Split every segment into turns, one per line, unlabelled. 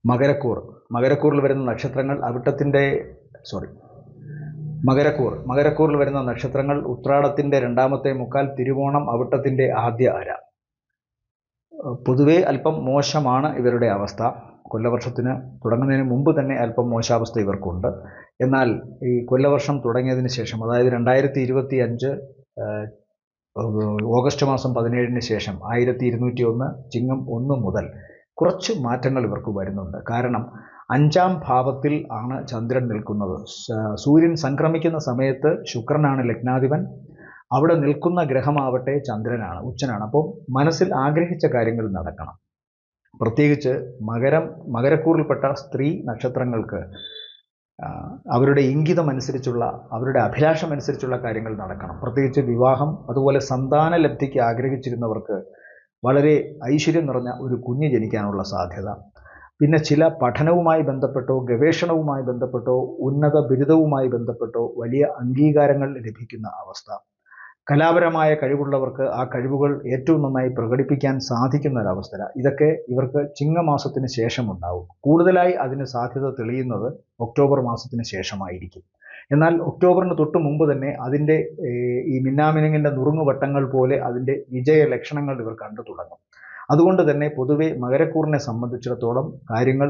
മകരക്കൂർ. മകരക്കൂറിൽ വരുന്ന നക്ഷത്രങ്ങൾ മകരക്കൂറിൽ വരുന്ന നക്ഷത്രങ്ങൾ ഉത്രാടത്തിൻ്റെ രണ്ടാമത്തെ മുക്കാൽ, തിരുവോണം അവിട്ടത്തിൻ്റെ ആദ്യ അര. പൊതുവേ അല്പം മോശമാണ് ഇവരുടെ അവസ്ഥ. കൊല്ലവർഷത്തിന് തുടങ്ങുന്നതിന് മുമ്പ് തന്നെ അല്പം മോശാവസ്ഥ ഇവർക്കുണ്ട്. എന്നാൽ ഈ കൊല്ലവർഷം തുടങ്ങിയതിന് ശേഷം, അതായത് 2025 ഓഗസ്റ്റ് മാസം 17-ന് ശേഷം 1201 ചിങ്ങം 1 മുതൽ കുറച്ച് മാറ്റങ്ങൾ ഇവർക്ക് വരുന്നുണ്ട്. കാരണം 5-ാം ഭാവത്തിൽ ആണ് ചന്ദ്രൻ നിൽക്കുന്നത്. സൂര്യൻ സംക്രമിക്കുന്ന സമയത്ത് ശുക്രനാണ് ലഗ്നാധിപൻ. അവിടെ നിൽക്കുന്ന ഗ്രഹമാവട്ടെ ചന്ദ്രനാണ്, ഉച്ചനാണ്. അപ്പോൾ മനസ്സിൽ ആഗ്രഹിച്ച കാര്യങ്ങൾ നടക്കണം. പ്രത്യേകിച്ച് മകരക്കൂറിൽപ്പെട്ട സ്ത്രീ നക്ഷത്രങ്ങൾക്ക് അവരുടെ ഇംഗിതമനുസരിച്ചുള്ള, അവരുടെ അഭിലാഷമനുസരിച്ചുള്ള കാര്യങ്ങൾ നടക്കണം. പ്രത്യേകിച്ച് വിവാഹം, അതുപോലെ സന്താന ലബ്ധിക്ക് ആഗ്രഹിച്ചിരുന്നവർക്ക് വളരെ ഐശ്വര്യം നിറഞ്ഞ ഒരു കുഞ്ഞ് ജനിക്കാനുള്ള സാധ്യത. പിന്നെ ചില പഠനവുമായി ബന്ധപ്പെട്ടോ ഗവേഷണവുമായി ബന്ധപ്പെട്ടോ ഉന്നത ബിരുദവുമായി ബന്ധപ്പെട്ടോ വലിയ അംഗീകാരങ്ങൾ ലഭിക്കുന്ന അവസ്ഥ. കലാപരമായ കഴിവുള്ളവർക്ക് ആ കഴിവുകൾ ഏറ്റവും നന്നായി പ്രകടിപ്പിക്കാൻ സാധിക്കുന്ന ഒരവസ്ഥ. ഇതൊക്കെ ഇവർക്ക് ചിങ്ങമാസത്തിന് ശേഷം ഉണ്ടാവും. കൂടുതലായി അതിന് സാധ്യത തെളിയുന്നത് ഒക്ടോബർ മാസത്തിന് ശേഷമായിരിക്കും. എന്നാൽ ഒക്ടോബറിന് തൊട്ട് മുമ്പ് തന്നെ അതിൻ്റെ ഈ മിന്നാമിനുങ്ങിൻ്റെ നുറുങ്ങുവട്ടങ്ങൾ പോലെ അതിൻ്റെ വിജയ ലക്ഷണങ്ങൾ ഇവർ കണ്ടു തുടങ്ങും. അതുകൊണ്ട് തന്നെ പൊതുവെ മകരക്കൂറിനെ സംബന്ധിച്ചിടത്തോളം കാര്യങ്ങൾ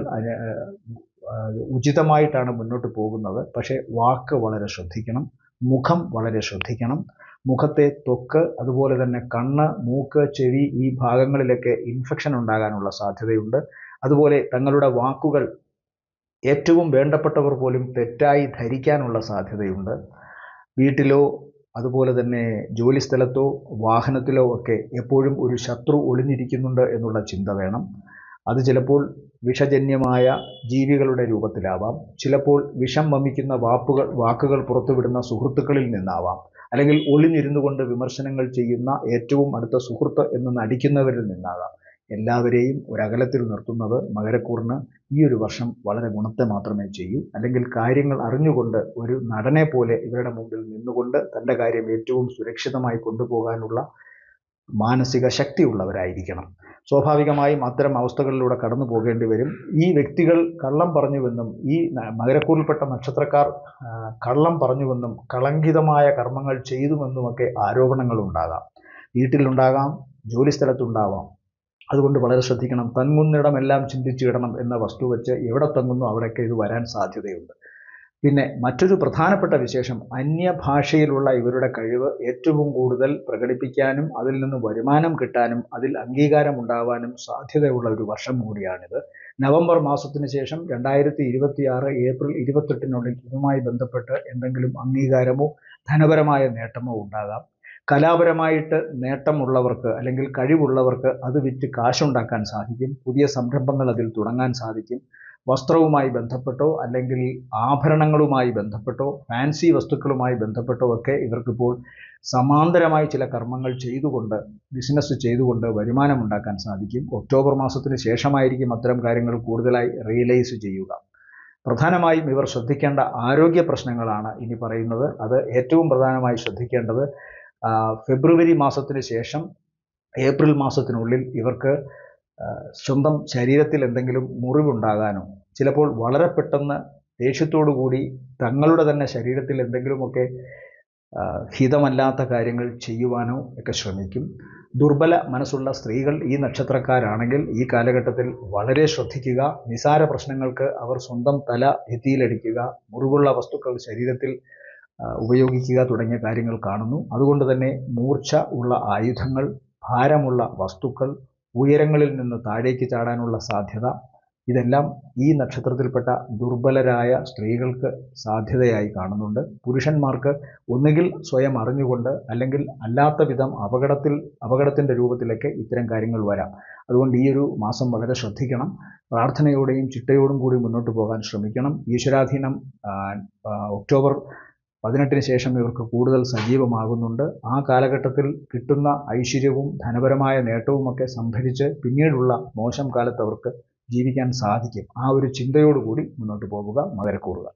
ഉചിതമായിട്ടാണ് മുന്നോട്ട് പോകുന്നത്. പക്ഷേ വാക്ക് വളരെ ശ്രദ്ധിക്കണം, മുഖം വളരെ ശ്രദ്ധിക്കണം. മുഖത്തെ ത്വക്ക്, അതുപോലെ തന്നെ കണ്ണ്, മൂക്ക്, ചെവി ഈ ഭാഗങ്ങളിലൊക്കെ ഇൻഫെക്ഷൻ ഉണ്ടാകാനുള്ള സാധ്യതയുണ്ട്. അതുപോലെ തങ്ങളുടെ വാക്കുകൾ ഏറ്റവും വേണ്ടപ്പെട്ടവർ പോലും തെറ്റായി ധരിക്കാനുള്ള സാധ്യതയുണ്ട്. വീട്ടിലോ അതുപോലെ തന്നെ ജോലിസ്ഥലത്തോ വാഹനത്തിലോ ഒക്കെ എപ്പോഴും ഒരു ശത്രു ഒളിഞ്ഞിരിക്കുന്നുണ്ട് എന്നുള്ള ചിന്ത വേണം. അത് ചിലപ്പോൾ വിഷജന്യമായ ജീവികളുടെ രൂപത്തിലാവാം, ചിലപ്പോൾ വിഷം വമിക്കുന്ന വാക്കുകൾ പുറത്തുവിടുന്ന സുഹൃത്തുക്കളിൽ നിന്നാവാം, അല്ലെങ്കിൽ ഒളിഞ്ഞിരുന്നു കൊണ്ട് വിമർശനങ്ങൾ ചെയ്യുന്ന ഏറ്റവും അടുത്ത സുഹൃത്ത് എന്ന് നടിക്കുന്നവരിൽ നിന്നാകാം. എല്ലാവരെയും ഒരകലത്തിൽ നിർത്തുന്നത് മകരക്കൂറിന് ഈ ഒരു വർഷം വളരെ ഗുണത്തെ മാത്രമേ ചെയ്യൂ. അല്ലെങ്കിൽ കാര്യങ്ങൾ അറിഞ്ഞുകൊണ്ട് ഒരു നടനെ പോലെ ഇവരുടെ മുമ്പിൽ നിന്നുകൊണ്ട് തൻ്റെ കാര്യം ഏറ്റവും സുരക്ഷിതമായി കൊണ്ടുപോകാനുള്ള മാനസിക ശക്തിയുള്ളവരായിരിക്കണം. സ്വാഭാവികമായും അത്തരം അവസ്ഥകളിലൂടെ കടന്നു പോകേണ്ടി വരും. ഈ വ്യക്തികൾ കള്ളം പറഞ്ഞുവെന്നും, ഈ മകരക്കൂറിൽപ്പെട്ട നക്ഷത്രക്കാർ കള്ളം പറഞ്ഞുവെന്നും കളങ്കിതമായ കർമ്മങ്ങൾ ചെയ്തുവെന്നുമൊക്കെ ആരോപണങ്ങൾ ഉണ്ടാകാം. വീട്ടിലുണ്ടാകാം, ജോലിസ്ഥലത്തുണ്ടാവാം. അതുകൊണ്ട് വളരെ ശ്രദ്ധിക്കണം. തങ്ങുന്നിടമെല്ലാം ചിന്തിച്ചിടണം എന്ന വസ്തു വെച്ച് എവിടെ തങ്ങുന്നു അവിടെയൊക്കെ ഇത് വരാൻ സാധ്യതയുണ്ട്. പിന്നെ മറ്റൊരു പ്രധാനപ്പെട്ട വിശേഷം, അന്യഭാഷയിലുള്ള ഇവരുടെ കഴിവ് ഏറ്റവും കൂടുതൽ പ്രകടിപ്പിക്കാനും അതിൽ നിന്ന് വരുമാനം കിട്ടാനും അതിൽ അംഗീകാരം ഉണ്ടാവാനും സാധ്യതയുള്ള ഒരു വർഷം കൂടിയാണിത്. നവംബർ മാസത്തിന് ശേഷം 2026 ഏപ്രിൽ 28-നുള്ളിൽ ഇതുമായി ബന്ധപ്പെട്ട് എന്തെങ്കിലും അംഗീകാരമോ ധനപരമായ നേട്ടമോ ഉണ്ടാകാം. കലാപരമായിട്ട് നേട്ടമുള്ളവർക്ക് അല്ലെങ്കിൽ കഴിവുള്ളവർക്ക് അത് വിറ്റ് കാശുണ്ടാക്കാൻ സാധിക്കും. പുതിയ സംരംഭങ്ങൾ അതിൽ തുടങ്ങാൻ സാധിക്കും. വസ്ത്രവുമായി ബന്ധപ്പെട്ടോ അല്ലെങ്കിൽ ആഭരണങ്ങളുമായി ബന്ധപ്പെട്ടോ ഫാൻസി വസ്തുക്കളുമായി ബന്ധപ്പെട്ടോ ഒക്കെ ഇവർക്കിപ്പോൾ സമാന്തരമായി ചില കർമ്മങ്ങൾ ചെയ്തുകൊണ്ട്, ബിസിനസ് ചെയ്തുകൊണ്ട് വരുമാനം ഉണ്ടാക്കാൻ സാധിക്കും. ഒക്ടോബർ മാസത്തിന് ശേഷമായിരിക്കും അത്തരം കാര്യങ്ങൾ കൂടുതലായി റിയലൈസ് ചെയ്യുക. പ്രധാനമായും ഇവർ ശ്രദ്ധിക്കേണ്ട ആരോഗ്യ പ്രശ്നങ്ങളാണ് ഇനി പറയുന്നത്. അത് ഏറ്റവും പ്രധാനമായി ശ്രദ്ധിക്കേണ്ടത് ഫെബ്രുവരി മാസത്തിന് ശേഷം ഏപ്രിൽ മാസത്തിനുള്ളിൽ ഇവർക്ക് സ്വന്തം ശരീരത്തിൽ എന്തെങ്കിലും മുറിവുണ്ടാകാനോ, ചിലപ്പോൾ വളരെ പെട്ടെന്ന് ദേഷ്യത്തോടുകൂടി തങ്ങളുടെ തന്നെ ശരീരത്തിൽ എന്തെങ്കിലുമൊക്കെ ഹിതമല്ലാത്ത കാര്യങ്ങൾ ചെയ്യുവാനോ ഒക്കെ ശ്രമിക്കും. ദുർബല മനസ്സുള്ള സ്ത്രീകൾ ഈ നക്ഷത്രക്കാരാണെങ്കിൽ ഈ കാലഘട്ടത്തിൽ വളരെ ശ്രദ്ധിക്കുക. നിസാര പ്രശ്നങ്ങൾക്ക് അവർ സ്വന്തം തല ഭിത്തിയിലടിക്കുക, മുറിവുള്ള വസ്തുക്കൾ ശരീരത്തിൽ ഉപയോഗിക്കുക തുടങ്ങിയ കാര്യങ്ങൾ കാണുന്നു. അതുകൊണ്ട് തന്നെ മൂർച്ച ഉള്ള ആയുധങ്ങൾ, ഭാരമുള്ള വസ്തുക്കൾ, ഉയരങ്ങളിൽ നിന്ന് താഴേക്ക് ചാടാനുള്ള സാധ്യത, ഇതെല്ലാം ഈ നക്ഷത്രത്തിൽപ്പെട്ട ദുർബലരായ സ്ത്രീകൾക്ക് സാധ്യതയായി കാണുന്നുണ്ട്. പുരുഷന്മാർക്ക് ഒന്നുകിൽ സ്വയം അറിഞ്ഞുകൊണ്ട് അല്ലെങ്കിൽ അല്ലാത്ത വിധം അപകടത്തിൻ്റെ രൂപത്തിലൊക്കെ ഇത്തരം കാര്യങ്ങൾ വരാം. അതുകൊണ്ട് ഈ ഒരു മാസം വളരെ ശ്രദ്ധിക്കണം. പ്രാർത്ഥനയോടെയും ചിട്ടയോടും കൂടി മുന്നോട്ട് പോകാൻ ശ്രമിക്കണം. ഈശ്വരാധീനം ഒക്ടോബർ 18-ന് ശേഷം ഇവർക്ക് കൂടുതൽ സജീവമാകുന്നുണ്ട്. ആ കാലഘട്ടത്തിൽ കിട്ടുന്ന ഐശ്വര്യവും ധനപരമായ നേട്ടവുമൊക്കെ സംഭരിച്ച് പിന്നീടുള്ള മോശം കാലത്ത് അവർക്ക് ജീവിക്കാൻ സാധിക്കും. ആ ഒരു ചിന്തയോടുകൂടി മുന്നോട്ട് പോവുക മകരക്കൂറുകാർ.